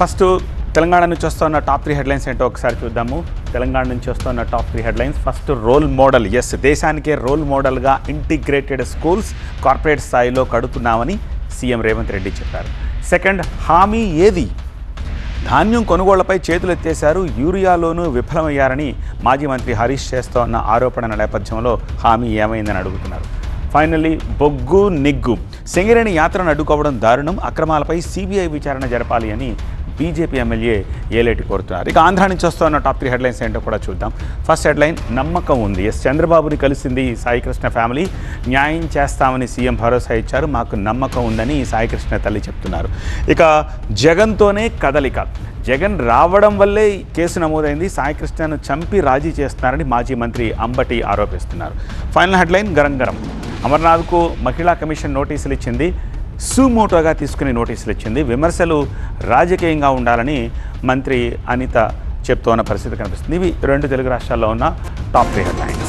First Telangana నుంచి వస్తున్న top 3 headlines ఏంటో ఒకసారి చూద్దాము. తెలంగాణ నుంచి వస్తున్న top 3 headlines. First, role model. దేశానికే రోల్ మోడల్గా ఇంటిగ్రేటెడ్ స్కూల్స్ కార్పొరేట్ స్థాయిలో కడుతున్నామని సీఎం రేవంత్ రెడ్డి చెప్పారు. సెకండ్, హామీ ఏది? ధాన్యం కొనుగోళ్లపై చేతులెత్తేశారు, యూరియాలోనూ విఫలమయ్యారని మాజీ మంత్రి హరీష్ చేస్తోన్న ఆరోపణల నేపథ్యంలో హామీ ఏమైందని అడుగుతున్నారు. ఫైనల్లీ, బొగ్గు నిగ్గు సింగరేణి యాత్రను అడ్డుకోవడం దారుణం, అక్రమాలపై సిబిఐ విచారణ జరపాలి అని బీజేపీ ఎమ్మెల్యే ఏలేటి కోరుతున్నారు. ఇక ఆంధ్ర నుంచి వస్తున్న టాప్ 3 హెడ్లైన్స్ ఏంటో కూడా చూద్దాం. ఫస్ట్ హెడ్లైన్, నమ్మకం ఉంది. చంద్రబాబుని కలిసింది సాయికృష్ణ ఫ్యామిలీ, న్యాయం చేస్తామని సీఎం భరోసా ఇచ్చారు, మాకు నమ్మకం ఉందని సాయికృష్ణ తల్లి చెప్తున్నారు. ఇక జగన్తోనే కదలిక, జగన్ రావడం వల్లే కేసు నమోదైంది, సాయికృష్ణను చంపి రాజీ చేస్తున్నారని మాజీ మంత్రి అంబటి ఆరోపిస్తున్నారు. ఫైనల్ హెడ్లైన్, గరం గరం. అమర్నాథ్కు మహిళా కమిషన్ నోటీసులు ఇచ్చింది, సుమోటోగా తీసుకుని నోటీసులు ఇచ్చింది. విమర్శలు రాజకీయంగా ఉండాలని మంత్రి అనిత చెప్తోన్న పరిస్థితి కనిపిస్తుంది. ఇవి 2 తెలుగు రాష్ట్రాల్లో ఉన్న టాప్ 3 హెడ్లైన్స్.